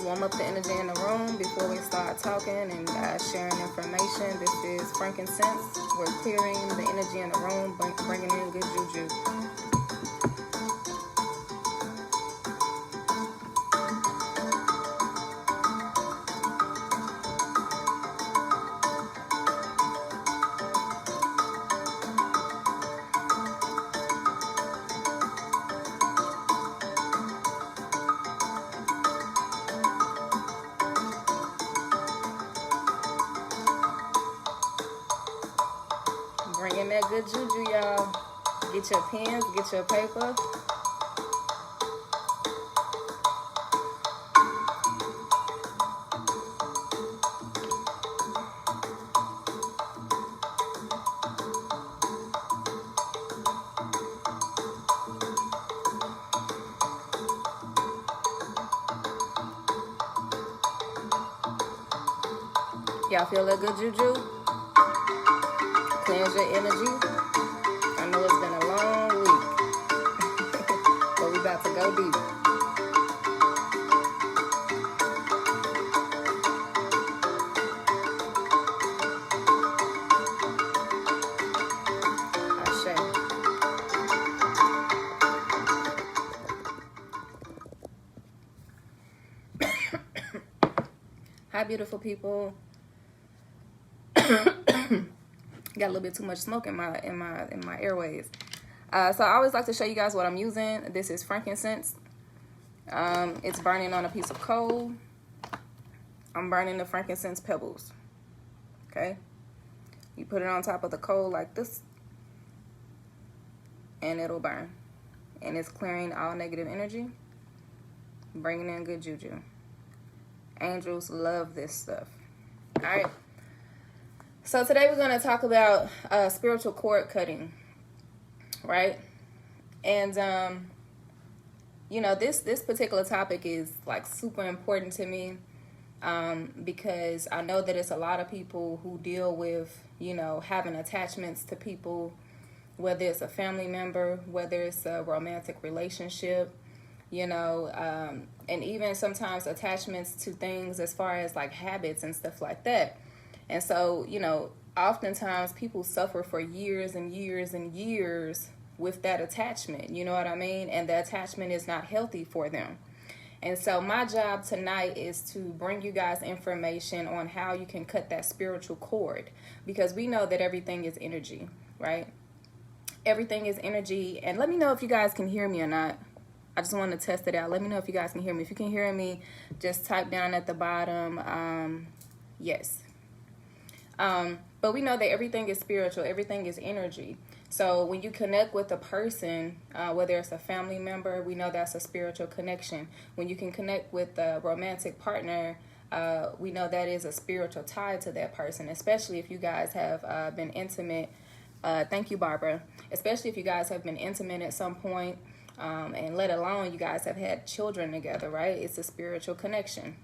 warm up the energy in the room before we start talking and sharing information. This is frankincense. We're clearing the energy in the room, bringing in good juju. Bringing that good juju, y'all. Get your pens, get your paper. Y'all feel that good juju? Cleanse your energy. I know it's been a long week, but we about to go deep. Hi, beautiful people. Got a little bit too much smoke in my airways. So I always like to show you guys what I'm using. This is frankincense. It's burning on a piece of coal. I'm burning the frankincense pebbles. Okay. You put it on top of the coal like this, and it'll burn. And it's clearing all negative energy, bringing in good juju. Angels love this stuff. All right. So today we're going to talk about spiritual cord cutting, right? And, you know, this particular topic is like super important to me because I know that it's a lot of people who deal with, you know, having attachments to people, whether it's a family member, whether it's a romantic relationship, you know, and even sometimes attachments to things as far as like habits and stuff like that. And so, you know, oftentimes people suffer for years and years and years with that attachment, you know what I mean? And the attachment is not healthy for them. And so my job tonight is to bring you guys information on how you can cut that spiritual cord, because we know that everything is energy, right? Everything is energy. And let me know if you guys can hear me or not. I just want to test it out. Let me know if you guys can hear me. If you can hear me, just type down at the bottom, yes. But we know that everything is spiritual, everything is energy. So when you connect with a person, whether it's a family member, we know that's a spiritual connection. When you can connect with a romantic partner, we know that is a spiritual tie to that person, especially if you guys have been intimate. Thank you, Barbara. Especially if you guys have been intimate at some point, and let alone you guys have had children together, right? It's a spiritual connection.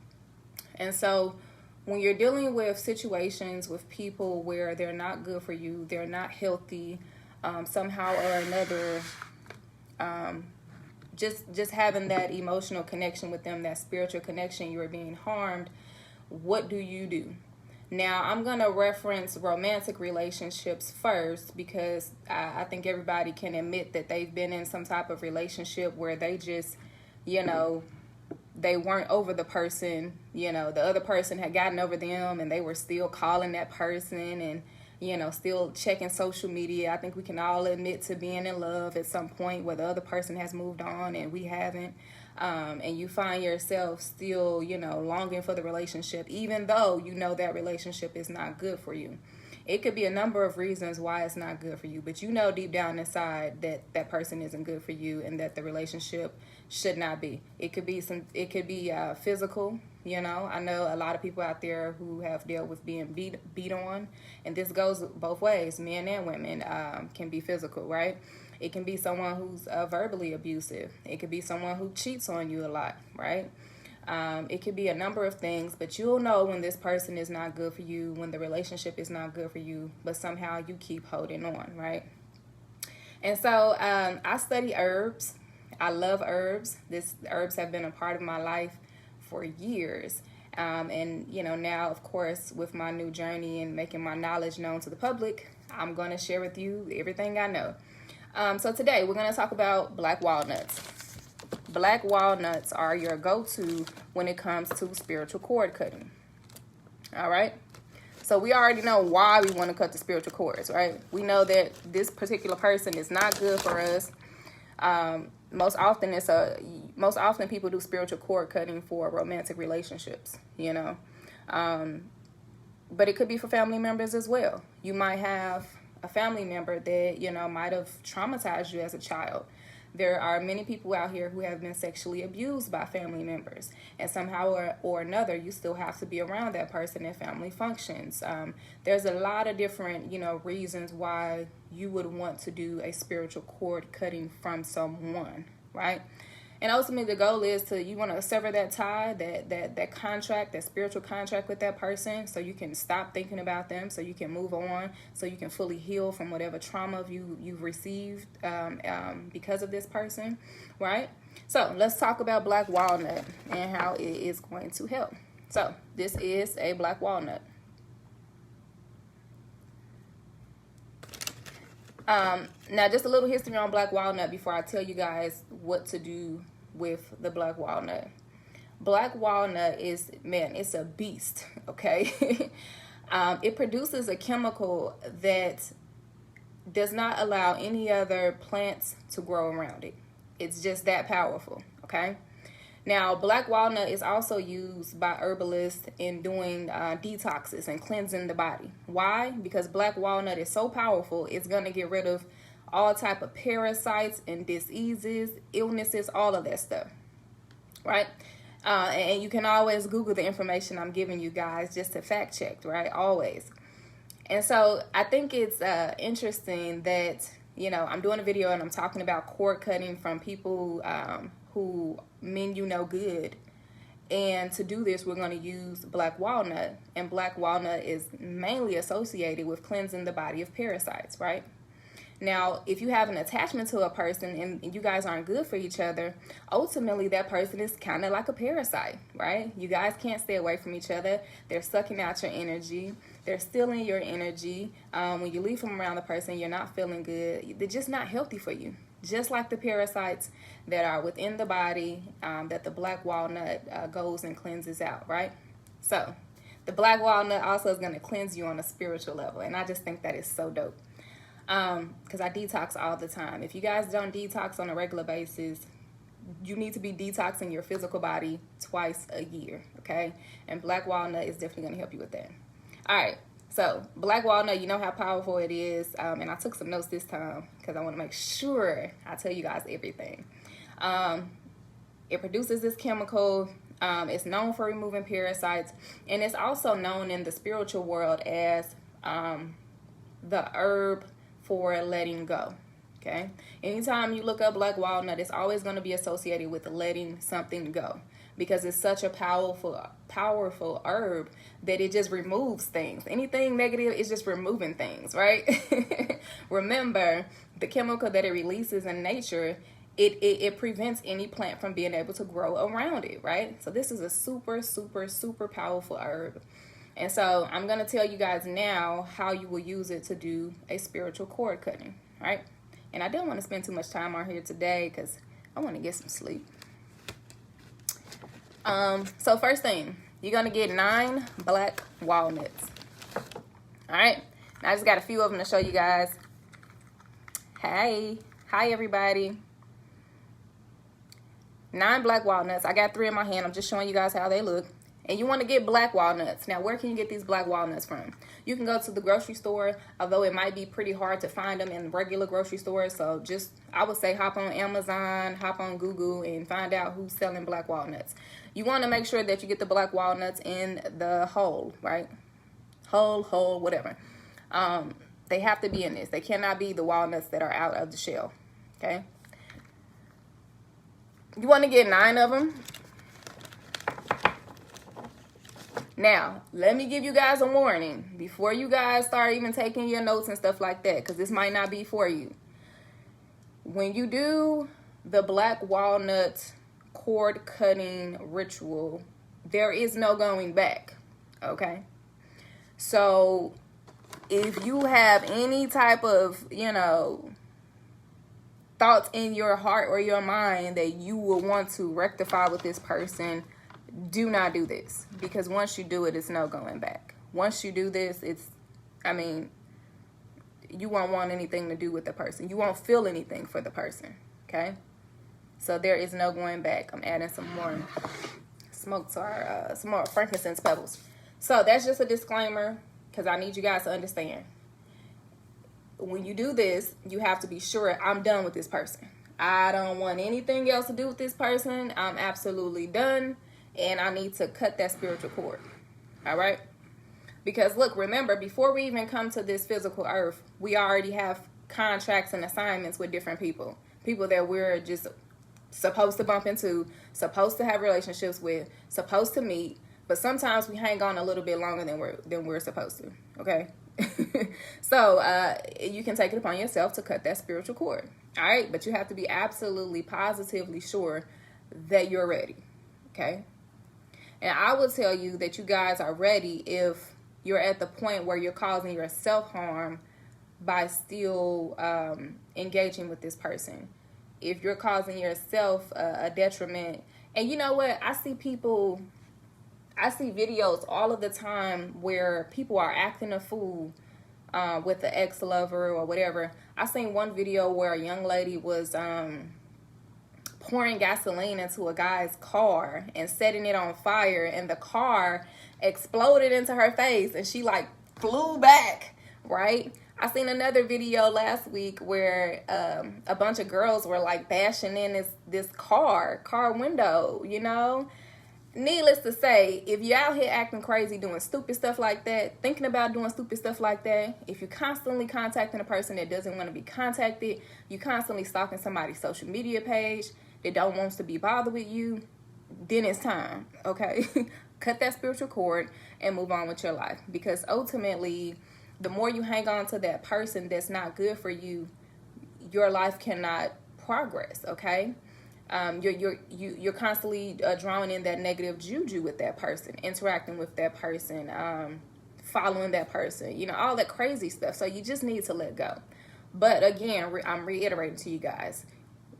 And so when you're dealing with situations with people where they're not good for you, they're not healthy, somehow or another, just having that emotional connection with them, that spiritual connection, you're being harmed, what do you do? Now, I'm going to reference romantic relationships first because I think everybody can admit that they've been in some type of relationship where they just, you know, they weren't over the person, you know, the other person had gotten over them and they were still calling that person and, you know, still checking social media. I think we can all admit to being in love at some point where the other person has moved on and we haven't. And you find yourself still, you know, longing for the relationship, even though you know that relationship is not good for you. It could be a number of reasons why it's not good for you, but you know deep down inside that that person isn't good for you and that the relationship should not be. It could be physical. You know, I know a lot of people out there who have dealt with being beat on, and this goes both ways. Men and women can be physical, right? It can be someone who's verbally abusive. It could be someone who cheats on you a lot, right? It could be a number of things, but you'll know when this person is not good for you, when the relationship is not good for you, but somehow you keep holding on, right? And so I study herbs. I love herbs. Herbs have been a part of my life for years. And, you know, now, of course, with my new journey and making my knowledge known to the public, I'm going to share with you everything I know. So today we're going to talk about black walnuts. Black walnuts are your go-to when it comes to spiritual cord cutting. All right. So we already know why we want to cut the spiritual cords, right? We know that this particular person is not good for us. Most often people do spiritual cord cutting for romantic relationships, you know. But it could be for family members as well. You might have a family member that, you know, might have traumatized you as a child. There are many people out here who have been sexually abused by family members, and somehow or another, you still have to be around that person at family functions. There's a lot of different, you know, reasons why you would want to do a spiritual cord cutting from someone, right? And ultimately, the goal is you want to sever that tie, that contract, that spiritual contract with that person, so you can stop thinking about them, so you can move on, so you can fully heal from whatever trauma you've received because of this person, right? So let's talk about black walnut and how it is going to help. So this is a black walnut. Now, just a little history on black walnut before I tell you guys what to do with the black walnut. Black walnut is, man, it's a beast, okay? It produces a chemical that does not allow any other plants to grow around it. It's just that powerful, okay? Now, black walnut is also used by herbalists in doing detoxes and cleansing the body. Why? Because black walnut is so powerful, it's going to get rid of all type of parasites and diseases, illnesses, all of that stuff, right? And you can always Google the information I'm giving you guys just to fact check, right? Always. And so I think it's interesting that, you know, I'm doing a video and I'm talking about cord cutting from people who mean you no good. And to do this, we're going to use black walnut. And black walnut is mainly associated with cleansing the body of parasites, right? Now, if you have an attachment to a person and you guys aren't good for each other, ultimately that person is kind of like a parasite, right? You guys can't stay away from each other. They're sucking out your energy. They're stealing your energy. When you leave from around the person, you're not feeling good. They're just not healthy for you. Just like the parasites that are within the body that the black walnut goes and cleanses out, right? So the black walnut also is going to cleanse you on a spiritual level. And I just think that is so dope. Because I detox all the time. If you guys don't detox on a regular basis, you need to be detoxing your physical body twice a year, okay? And black walnut is definitely going to help you with that. All right, so black walnut, you know how powerful it is. And I took some notes this time because I want to make sure I tell you guys everything. It produces this chemical. It's known for removing parasites. And it's also known in the spiritual world as the herb for letting go, okay? Anytime you look up black walnut, it's always going to be associated with letting something go because it's such a powerful herb that it just removes things. Anything negative is just removing things, right? Remember, the chemical that it releases in nature, it prevents any plant from being able to grow around it, right? So this is a super, super, super powerful herb. And so I'm going to tell you guys now how you will use it to do a spiritual cord cutting, right? And I didn't want to spend too much time on here today because I want to get some sleep. So first thing, you're going to get 9 black walnuts. All right. Now I just got a few of them to show you guys. Hey. Hi, everybody. 9 black walnuts. I got 3 in my hand. I'm just showing you guys how they look. And you want to get black walnuts. Now, where can you get these black walnuts from? You can go to the grocery store, although it might be pretty hard to find them in regular grocery stores. So just, I would say, hop on Amazon, hop on Google, and find out who's selling black walnuts. You want to make sure that you get the black walnuts in the whole, right? Whole, whatever. They have to be in this. They cannot be the walnuts that are out of the shell, okay? You want to get 9 of them. Now, let me give you guys a warning before you guys start even taking your notes and stuff like that, because this might not be for you. When you do the black walnut cord cutting ritual, there is no going back. Okay? So if you have any type of, thoughts in your heart or your mind that you will want to rectify with this person, do not do this. Because once you do it, it's no going back. Once you do this, you won't want anything to do with the person. You won't feel anything for the person. Okay? So there is no going back. I'm adding some more smoke to our, some more frankincense pebbles. So that's just a disclaimer, because I need you guys to understand. When you do this, you have to be sure, I'm done with this person. I don't want anything else to do with this person. I'm absolutely done. And I need to cut that spiritual cord. All right? Because look, remember, before we even come to this physical earth, we already have contracts and assignments with different people. People that we're just supposed to bump into, supposed to have relationships with, supposed to meet. But sometimes we hang on a little bit longer than we're supposed to. Okay? So you can take it upon yourself to cut that spiritual cord. All right? But you have to be absolutely positively sure that you're ready. Okay? And I will tell you that you guys are ready if you're at the point where you're causing yourself harm by still engaging with this person. If you're causing yourself a detriment. And you know what? I see videos all of the time where people are acting a fool with the ex-lover or whatever. I seen one video where a young lady was pouring gasoline into a guy's car and setting it on fire, and the car exploded into her face and she like flew back, right? I seen another video last week where a bunch of girls were like bashing in this car window, Needless to say, if you're out here acting crazy, doing stupid stuff like that, thinking about doing stupid stuff like that, if you're constantly contacting a person that doesn't want to be contacted, you constantly stalking somebody's social media page that don't want to be bothered with you, then it's time, okay? Cut that spiritual cord and move on with your life. Because ultimately, the more you hang on to that person that's not good for you, your life cannot progress, okay? You're constantly drawing in that negative juju with that person, interacting with that person, following that person, all that crazy stuff. So you just need to let go. But again, I'm reiterating to you guys,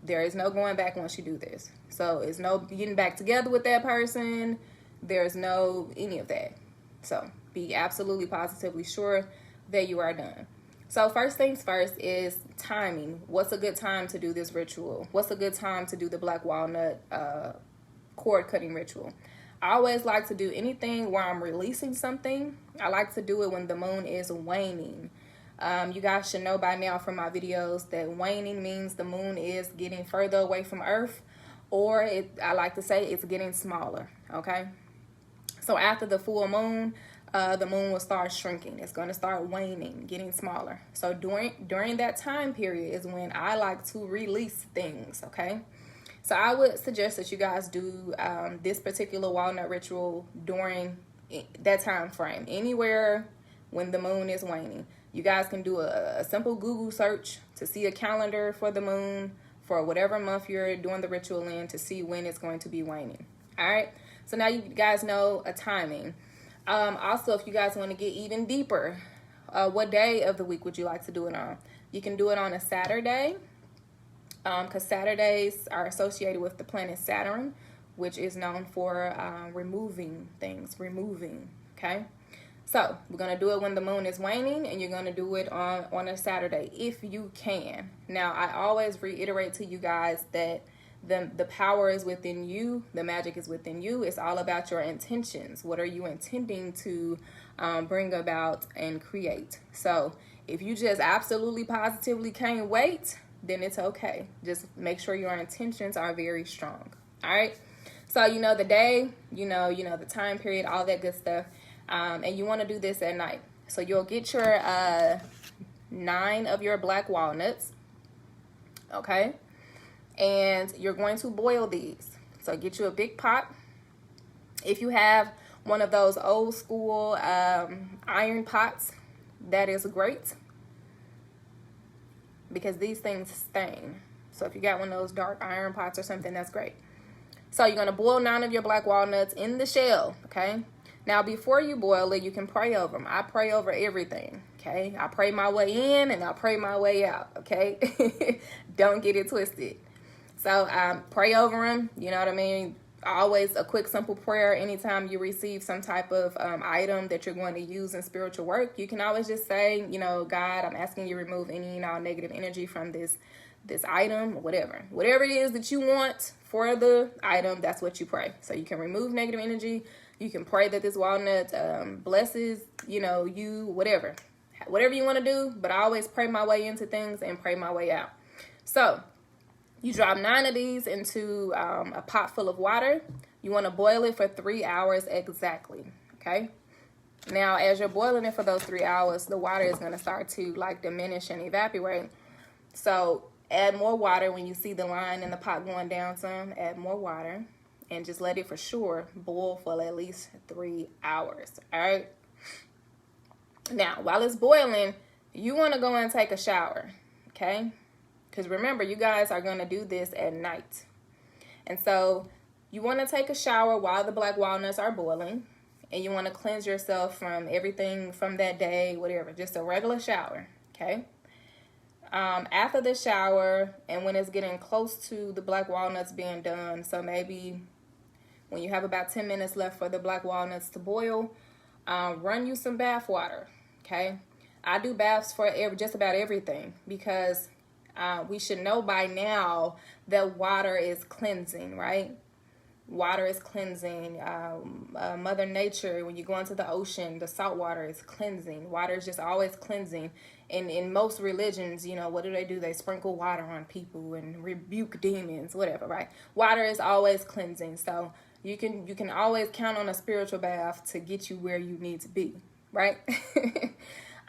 there is no going back once you do this. So it's no getting back together with that person. There's no any of that. So be absolutely positively sure that you are done. So first things first is timing. What's a good time to do this ritual? What's a good time to do the black walnut cord cutting ritual? I always like to do anything where I'm releasing something. I like to do it when the moon is waning. You guys should know by now from my videos that waning means the moon is getting further away from Earth, or I like to say it's getting smaller, okay? So after the full moon, the moon will start shrinking. It's going to start waning, getting smaller. So during that time period is when I like to release things, okay? So I would suggest that you guys do this particular walnut ritual during that time frame, anywhere when the moon is waning. You guys can do a simple Google search to see a calendar for the moon for whatever month you're doing the ritual in to see when it's going to be waning. All right? So now you guys know a timing. Also, if you guys want to get even deeper, what day of the week would you like to do it on? You can do it on a Saturday, because Saturdays are associated with the planet Saturn, which is known for removing things, okay? So we're going to do it when the moon is waning, and you're going to do it on a Saturday if you can. Now, I always reiterate to you guys that the power is within you. The magic is within you. It's all about your intentions. What are you intending to bring about and create? So if you just absolutely positively can't wait, then it's okay. Just make sure your intentions are very strong. All right. So you know the day, you know the time period, all that good stuff. And you want to do this at night. So you'll get your 9 of your black walnuts. Okay. And you're going to boil these. So get you a big pot. If you have one of those old school iron pots, that is great, because these things stain. So if you got one of those dark iron pots or something, that's great. So you're going to boil 9 of your black walnuts in the shell, okay? Now, before you boil it, you can pray over them. I pray over everything, okay? I pray my way in and I pray my way out, okay? Don't get it twisted. So pray over them, you know what I mean? Always a quick, simple prayer. Anytime you receive some type of item that you're going to use in spiritual work, you can always just say, you know, God, I'm asking you to remove any and all negative energy from this item, whatever it is that you want for the item. That's what you pray. So you can remove negative energy. You can pray that this walnut blesses, you know, you, whatever you want to do. But I always pray my way into things and pray my way out. So you drop 9 of these into a pot full of water. You want to boil it for 3 hours exactly, okay? Now, as you're boiling it for those 3 hours, the water is going to start to like diminish and evaporate. So add more water when you see the line in the pot going down some. Add more water and just let it for sure boil for at least 3 hours, all right? Now, while it's boiling, you want to go and take a shower, okay? Because remember, you guys are going to do this at night. And so you want to take a shower while the black walnuts are boiling. And you want to cleanse yourself from everything from that day, whatever. Just a regular shower, okay? After the shower, and when it's getting close to the black walnuts being done, so maybe when you have about 10 minutes left for the black walnuts to boil, run you some bath water, okay? I do baths for just about everything because we should know by now that water is cleansing, right? Water is cleansing. Mother Nature, when you go into the ocean, the salt water is cleansing. Water is just always cleansing. And in most religions, you know, what do? They sprinkle water on people and rebuke demons, whatever, right? Water is always cleansing. So you can always count on a spiritual bath to get you where you need to be, right?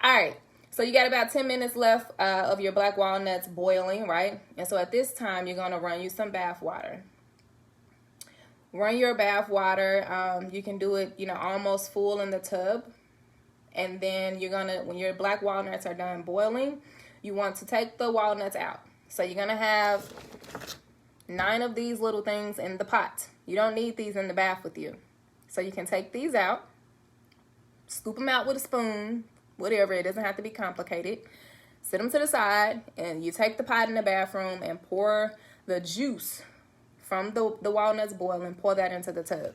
All right. So you got about 10 minutes left of your black walnuts boiling, right? And so at this time, you're going to run you some bath water. Run your bath water. You can do it, you know, almost full in the tub. And then you're going to, when your black walnuts are done boiling, you want to take the walnuts out. So you're going to have 9 of these little things in the pot. You don't need these in the bath with you. So you can take these out, scoop them out with a spoon, whatever. It doesn't have to be complicated. Sit them to the side, and you take the pot in the bathroom and pour the juice from the walnuts boiling, pour that into the tub.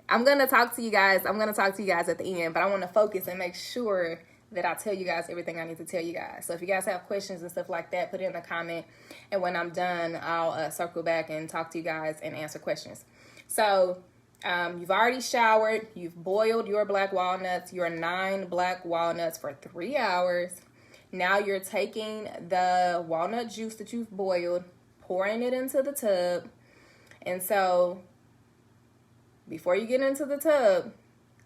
I'm going to talk to you guys at the end, but I want to focus and make sure that I tell you guys everything I need to tell you guys. So if you guys have questions and stuff like that, put it in the comment. And when I'm done, I'll circle back and talk to you guys and answer questions. So you've already showered. You've boiled your black walnuts, your 9 black walnuts for 3 hours. Now you're taking the walnut juice that you've boiled, pouring it into the tub. And so before you get into the tub,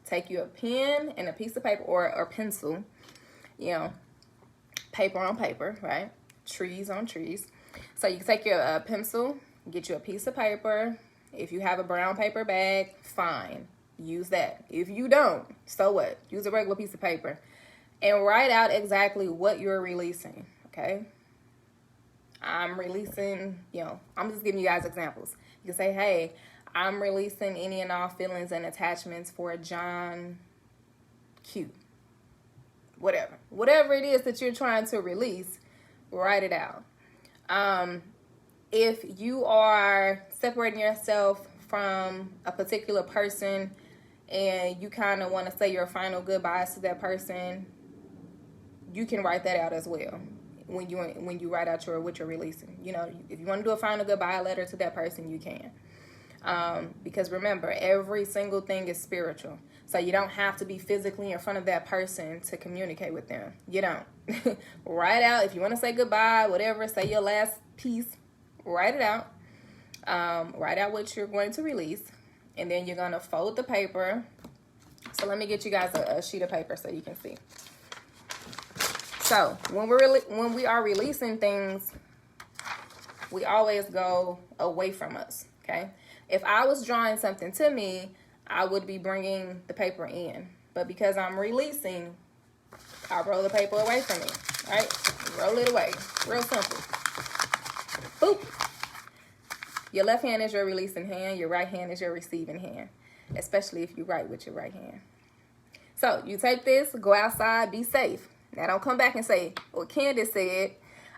take you a pen and a piece of paper or pencil, you know, paper on paper, right? Trees on trees. So you can take your pencil, get you a piece of paper. If you have a brown paper bag, fine. Use that. If you don't, so what? Use a regular piece of paper. And write out exactly what you're releasing, okay? I'm releasing, you know, I'm just giving you guys examples. You can say, hey, I'm releasing any and all feelings and attachments for John Q. Whatever it is that you're trying to release, write it out. If you are separating yourself from a particular person and you kind of want to say your final goodbyes to that person, you can write that out as well when you write out what you're releasing. You know, if you want to do a final goodbye letter to that person, you can. Because remember, every single thing is spiritual. So you don't have to be physically in front of that person to communicate with them. You don't. Write out, if you want to say goodbye, whatever, say your last piece, write it out. Write out what you're going to release. And then you're going to fold the paper. So let me get you guys a sheet of paper so you can see. So when we are releasing things, we always go away from us, okay? If I was drawing something to me, I would be bringing the paper in. But because I'm releasing, I roll the paper away from me, right? Roll it away. Real simple. Boop. Your left hand is your releasing hand. Your right hand is your receiving hand, especially if you write with your right hand. So you take this, go outside, be safe. Now don't come back and say what Candace said,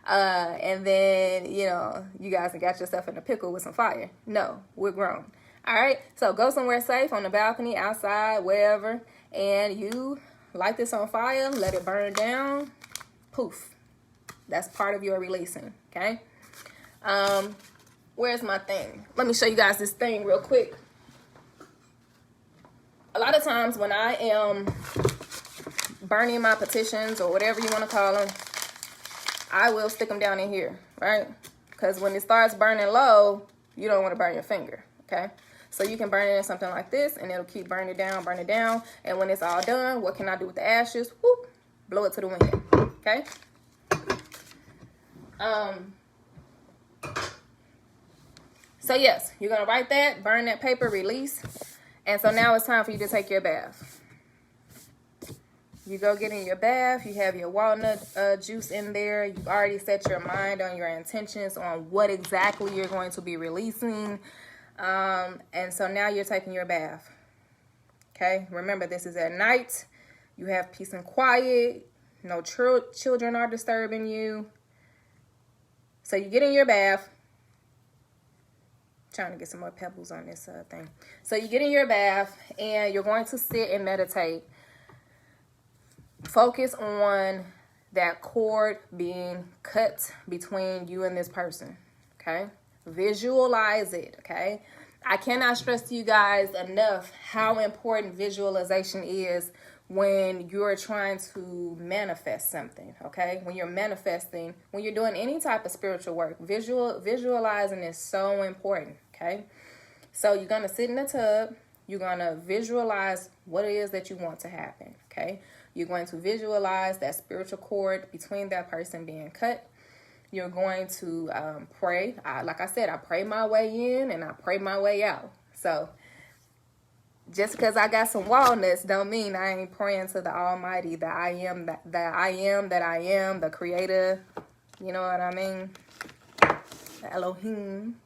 and then, you know, you guys got yourself in a pickle with some fire. No, we're grown. All right, so go somewhere safe, on the balcony, outside, wherever, and you light this on fire, let it burn down, poof. That's part of your releasing, okay? Where's my thing? Let me show you guys this thing real quick. A lot of times when I am burning my petitions or whatever you want to call them, I will stick them down in here, right? Because when it starts burning low, you don't want to burn your finger, okay? So you can burn it in something like this, and it'll keep burning down, burning down. And when it's all done, what can I do with the ashes? Whoop, blow it to the wind, okay? So yes, you're gonna write that, burn that paper, release. And so now it's time for you to take your bath. You go get in your bath, you have your walnut juice in there. You've already set your mind on your intentions on what exactly you're going to be releasing. And so now you're taking your bath. Okay, remember this is at night. You have peace and quiet. No children are disturbing you. So you get in your bath. Trying to get some more pebbles on this thing. So you get in your bath and you're going to sit and meditate. Focus on that cord being cut between you and this person, okay? Visualize it, okay? I cannot stress to you guys enough how important visualization is when you're trying to manifest something, okay? When you're manifesting, when you're doing any type of spiritual work, visualizing is so important, okay? So you're going to sit in the tub. You're going to visualize what it is that you want to happen, okay? You're going to visualize that spiritual cord between that person being cut. You're going to pray. Like I said, I pray my way in and I pray my way out. So just because I got some walnuts don't mean I ain't praying to the Almighty, that I am, that I am, the Creator. You know what I mean? The Elohim.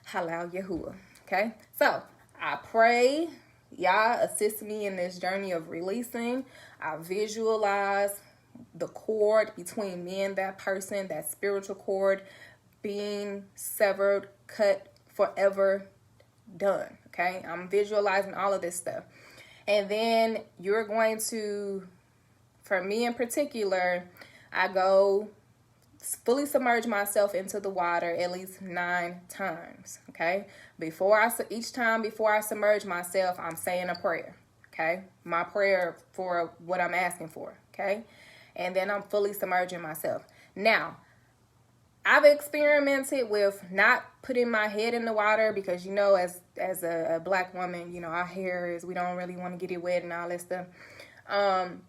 Halal Yahuwah. Okay? So I pray. Y'all assist me in this journey of releasing. I visualize the cord between me and that person, that spiritual cord being severed, cut, forever done. Okay, I'm visualizing all of this stuff. And then you're going to, for me in particular, I go fully submerge myself into the water at least 9 times. Okay, each time before I submerge myself, I'm saying a prayer. Okay, my prayer for what I'm asking for. Okay, and then I'm fully submerging myself. Now, I've experimented with not putting my head in the water because, you know, as a black woman, you know, our hair is, we don't really want to get it wet and all that stuff. And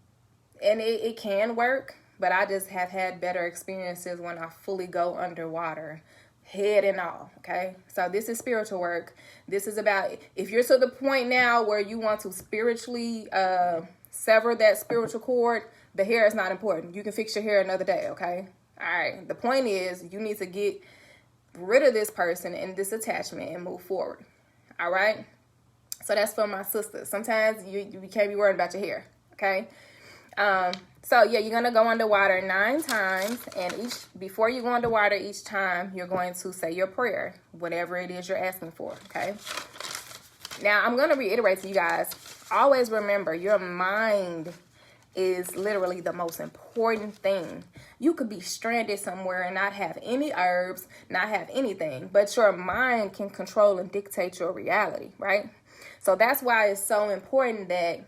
it can work, but I just have had better experiences when I fully go underwater, head and all, okay? So this is spiritual work. This is about, if you're to the point now where you want to spiritually sever that spiritual cord, the hair is not important. You can fix your hair another day, okay? All right, the point is you need to get rid of this person and this attachment and move forward. All right, so that's for my sisters. Sometimes you can't be worried about your hair, okay? So yeah, you're gonna go underwater 9 times, and before you go underwater each time, you're going to say your prayer, whatever it is you're asking for, okay? Now I'm gonna reiterate to you guys, always remember your mind is literally the most important thing. You could be stranded somewhere and not have any herbs, not have anything, but your mind can control and dictate your reality, right? So that's why it's so important that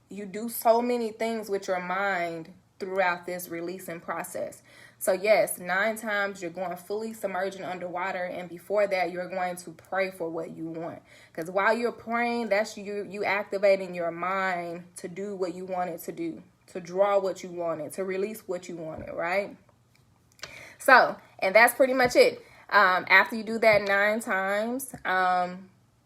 you do so many things with your mind throughout this releasing process. So yes, 9 times you're going fully submerging underwater, and before that you're going to pray for what you want. Because while you're praying, that's you activating your mind to do what you want it to do, to draw what you wanted, to release what you wanted, right? So, and that's pretty much it. After you do that 9 times,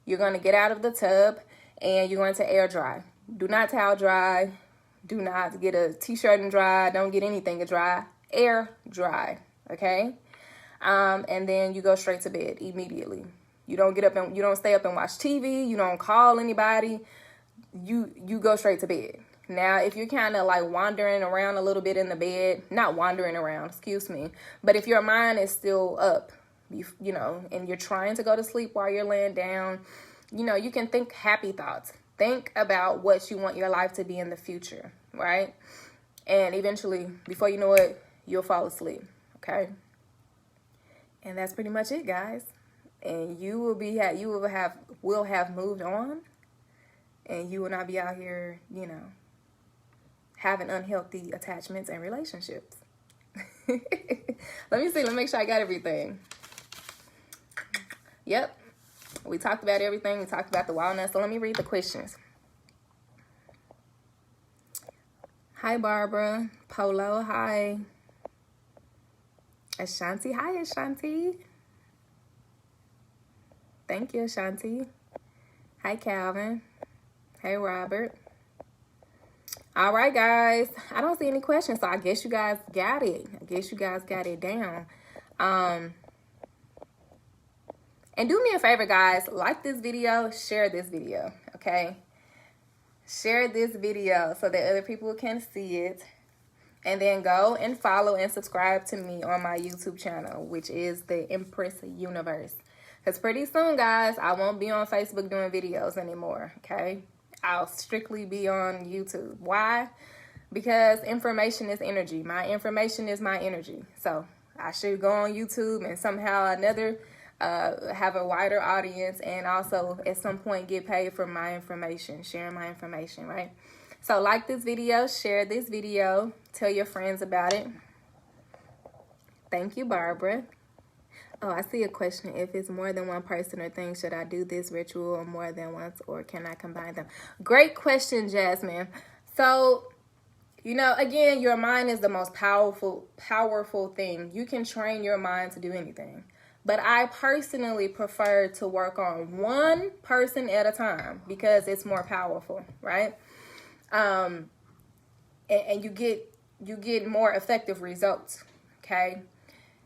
you're going to get out of the tub and you're going to air dry. Do not towel dry. Do not get a t-shirt and dry. Don't get anything to dry. Air dry, okay? And then you go straight to bed immediately. You don't get up and you don't stay up and watch TV. You don't call anybody. You go straight to bed. Now, if you're kind of like wandering around a little bit in the bed, not wandering around, excuse me, but if your mind is still up, you know, and you're trying to go to sleep while you're laying down, you know, you can think happy thoughts. Think about what you want your life to be in the future, right? And eventually, before you know it, you'll fall asleep, okay? And that's pretty much it, guys. And you will have moved on, and you will not be out here, you know, having unhealthy attachments and relationships. Let me see. Let me make sure I got everything. Yep. We talked about everything. We talked about the walnuts. So let me read the questions. Hi, Barbara. Polo, hi. Ashanti, hi, Ashanti. Thank you, Ashanti. Hi, Calvin. Hey, Robert. All right, guys. I don't see any questions, so I guess you guys got it. I guess you guys got it down. And do me a favor, guys. Like this video. Share this video, okay? Share this video so that other people can see it. And then go and follow and subscribe to me on my YouTube channel, which is the Empress Universe. Because pretty soon, guys, I won't be on Facebook doing videos anymore, okay? I'll strictly be on YouTube. Why? Because information is energy. My information is my energy. So I should go on YouTube and somehow or another have a wider audience, and also at some point get paid for my information, sharing my information, right? So like this video, share this video, tell your friends about it. Thank you, Barbara. Oh, I see a question. If it's more than one person or thing, should I do this ritual more than once, or can I combine them? Great question, Jasmine. So, you know, again, your mind is the most powerful thing. You can train your mind to do anything. But I personally prefer to work on one person at a time because it's more powerful, right? And you get more effective results, okay?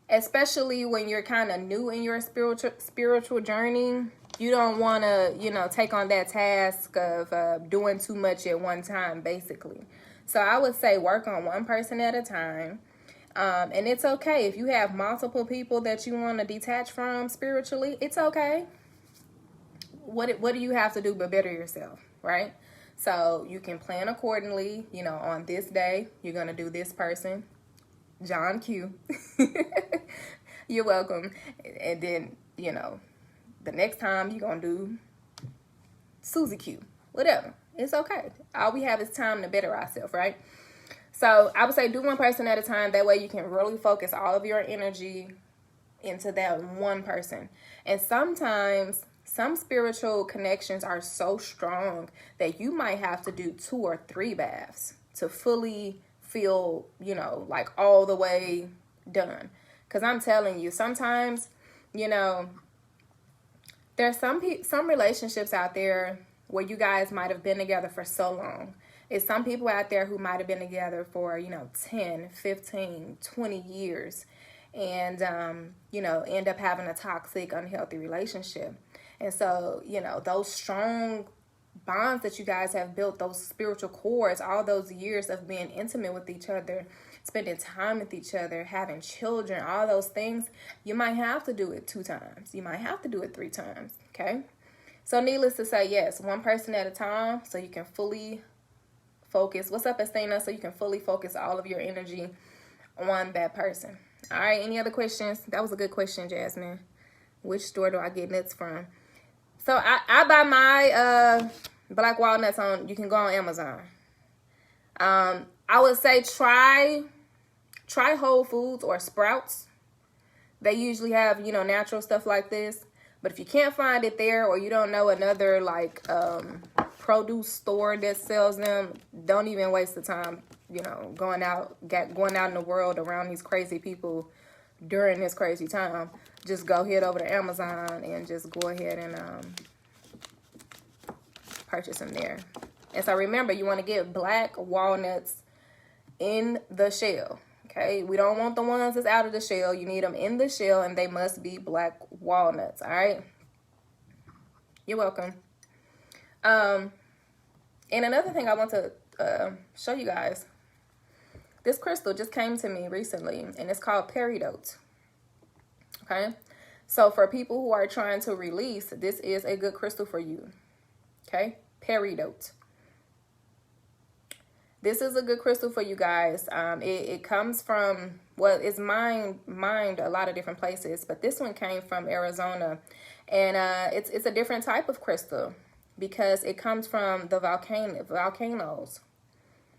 Especially when you're kind of new in your spiritual journey. You don't want to, you know, take on that task of doing too much at one time, basically. So I would say work on one person at a time. And it's okay if you have multiple people that you want to detach from spiritually. It's okay. What do you have to do but better yourself, right? So you can plan accordingly. You know, on this day, you're going to do this person. John Q. You're welcome. And then, you know, the next time you're going to do Susie Q. Whatever. It's okay. All we have is time to better ourselves, right? So I would say do one person at a time. That way you can really focus all of your energy into that one person. And sometimes some spiritual connections are so strong that you might have to do 2 or 3 baths to fully feel, you know, like all the way done. Because I'm telling you, sometimes, you know, there's some relationships out there where you guys might have been together for so long. It's some people out there who might have been together for, you know, 10, 15, 20 years and, you know, end up having a toxic, unhealthy relationship. And so, you know, those strong bonds that you guys have built, those spiritual cords, all those years of being intimate with each other, spending time with each other, having children, all those things, you might have to do it 2 times. You might have to do it 3 times, okay? So needless to say, yes, one person at a time so you can fully focus. What's up, Estina? So you can fully focus all of your energy on that person. All right, any other questions? That was a good question, Jasmine. Which store do I get nuts from? So I buy my black walnuts on, you can go on Amazon. I would say try Whole Foods or Sprouts. They usually have, you know, natural stuff like this. But if you can't find it there, or you don't know another like produce store that sells them, don't even waste the time, you know, going out in the world around these crazy people during this crazy time. Just go head over to Amazon and just go ahead and purchase them there. And so remember, you want to get black walnuts in the shell. Okay, we don't want the ones that's out of the shell. You need them in the shell, and they must be black walnuts. All right. You're welcome. And another thing I want to show you guys. This crystal just came to me recently, and it's called peridot. Okay. So for people who are trying to release, this is a good crystal for you. Okay. Peridot. This is a good crystal for you guys. It comes from, well, it's mined a lot of different places, but this one came from Arizona, and it's a different type of crystal because it comes from the volcanoes.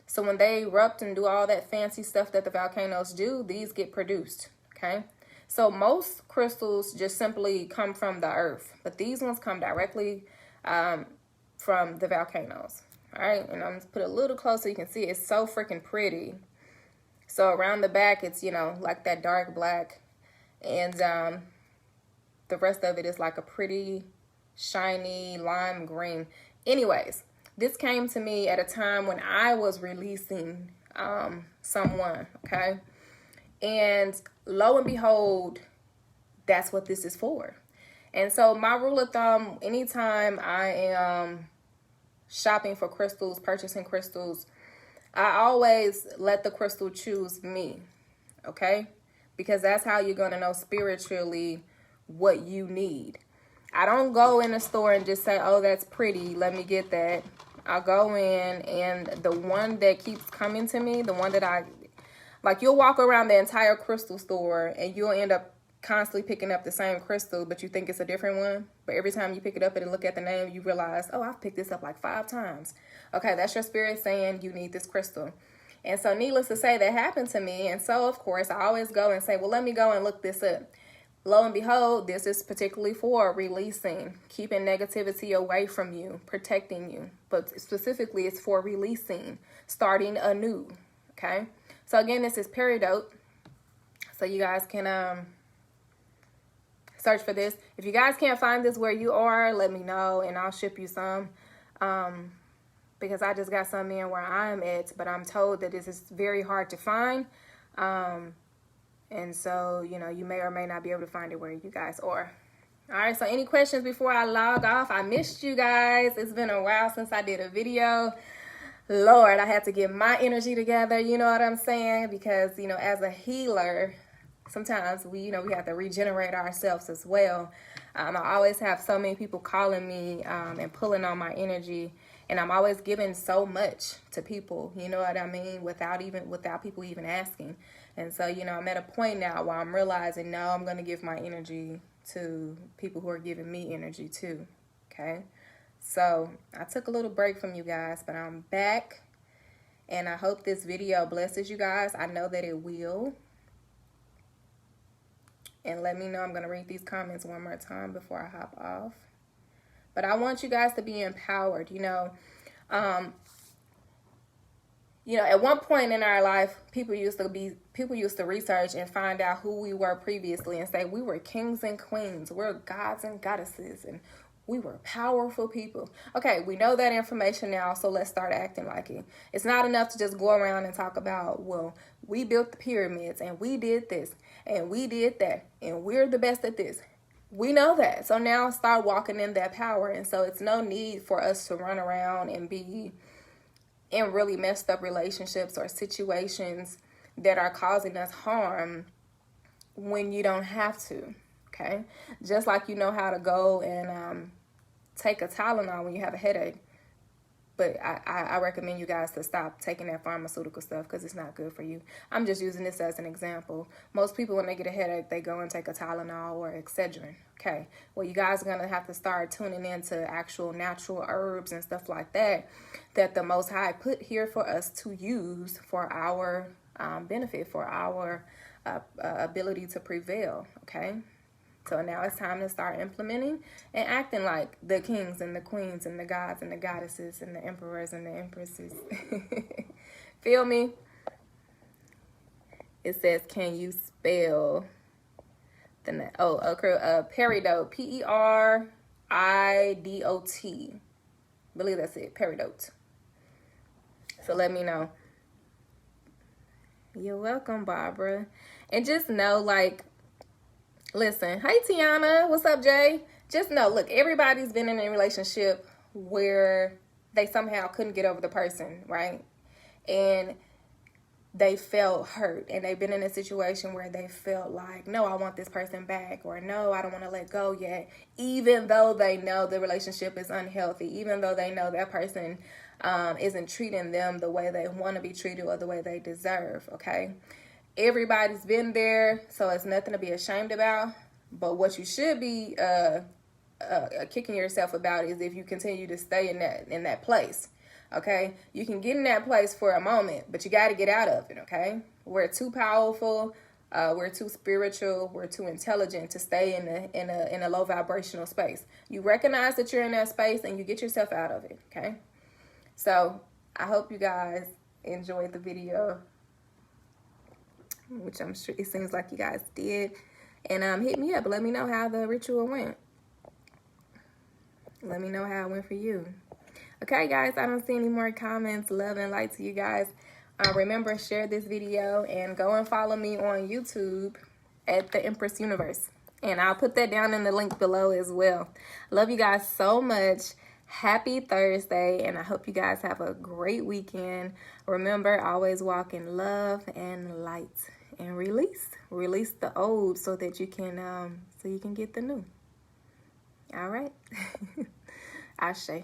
So when they erupt and do all that fancy stuff that the volcanoes do, these get produced. Okay, so most crystals just simply come from the earth, but these ones come directly from the volcanoes. All right, and I'm going to put it a little closer so you can see. It's so freaking pretty. So around the back, it's, you know, like that dark black. And the rest of it is like a pretty, shiny lime green. Anyways, this came to me at a time when I was releasing someone, okay? And lo and behold, that's what this is for. And so my rule of thumb, anytime I am shopping for crystals, purchasing crystals, I always let the crystal choose me, okay? Because that's how you're going to know spiritually what you need. I don't go in a store and just say, oh, that's pretty, let me get that. I'll go in, and the one that keeps coming to me, the one that like you'll walk around the entire crystal store and you'll end up constantly picking up the same crystal, but you think it's a different one. But every time you pick it up and look at the name, you realize, oh, I've picked this up like 5 times. Okay, that's your spirit saying you need this crystal. And so needless to say, that happened to me. And so, of course, I always go and say, well, let me go and look this up. Lo and behold, this is particularly for releasing, keeping negativity away from you, protecting you. But specifically, it's for releasing, starting anew. Okay, so again, this is peridot. So you guys can search for this. If you guys can't find this where you are, let me know and I'll ship you some. Because I just got some in where I'm at, but I'm told that this is very hard to find. And so, you know, you may or may not be able to find it where you guys are. All right, so any questions before I log off? I missed you guys. It's been a while since I did a video. Lord, I had to get my energy together, you know what I'm saying? Because, you know, as a healer, sometimes we have to regenerate ourselves as well. I always have so many people calling me and pulling on my energy, and I'm always giving so much to people, you know what I mean, without people even asking. And so, you know, I'm at a point now where I'm realizing, no, I'm going to give my energy to people who are giving me energy too, okay? So I took a little break from you guys, but I'm back, and I hope this video blesses you guys. I know that it will. And let me know. I'm going to read these comments one more time before I hop off. But I want you guys to be empowered. You know, at one point in our life, people used to research and find out who we were previously and say we were kings and queens, we're gods and goddesses, and we were powerful people. Okay, we know that information now, so let's start acting like it. It's not enough to just go around and talk about, well, we built the pyramids and we did this and we did that and we're the best at this. We know that. So now start walking in that power. And so it's no need for us to run around and be in really messed up relationships or situations that are causing us harm when you don't have to. Okay, just like you know how to go and take a Tylenol when you have a headache. But I recommend you guys to stop taking that pharmaceutical stuff because it's not good for you. I'm just using this as an example. Most people, when they get a headache, they go and take a Tylenol or Excedrin. Okay, well, you guys are going to have to start tuning into actual natural herbs and stuff like that the Most High put here for us to use for our benefit, for our ability to prevail. Okay. So now it's time to start implementing and acting like the kings and the queens and the gods and the goddesses and the emperors and the empresses. Feel me? It says, can you spell the name? Oh, peridot. Peridot. I believe that's it. Peridot. So let me know. You're welcome, Barbara. And just know, like, listen, hey Tiana, what's up, Jay? Just know, look, everybody's been in a relationship where they somehow couldn't get over the person, right? And they felt hurt, and they've been in a situation where they felt like, no, I want this person back, or no, I don't want to let go yet, even though they know the relationship is unhealthy, even though they know that person isn't treating them the way they want to be treated or the way they deserve, okay? Everybody's been there, so it's nothing to be ashamed about. But what you should be kicking yourself about is if you continue to stay in that place. Okay, you can get in that place for a moment, but you got to get out of it. Okay, we're too powerful, we're too spiritual, we're too intelligent to stay in a low vibrational space. You recognize that you're in that space and you get yourself out of it. Okay, so I hope you guys enjoyed the video, which I'm sure it seems like you guys did. And hit me up. Let me know how the ritual went. Let me know how it went for you. Okay, guys, I don't see any more comments. Love and light to you guys. Remember, share this video and go and follow me on YouTube at the Empress Universe. And I'll put that down in the link below as well. Love you guys so much. Happy Thursday, and I hope you guys have a great weekend. Remember, always walk in love and light, and release the old so that you can get the new. All right. Ashe.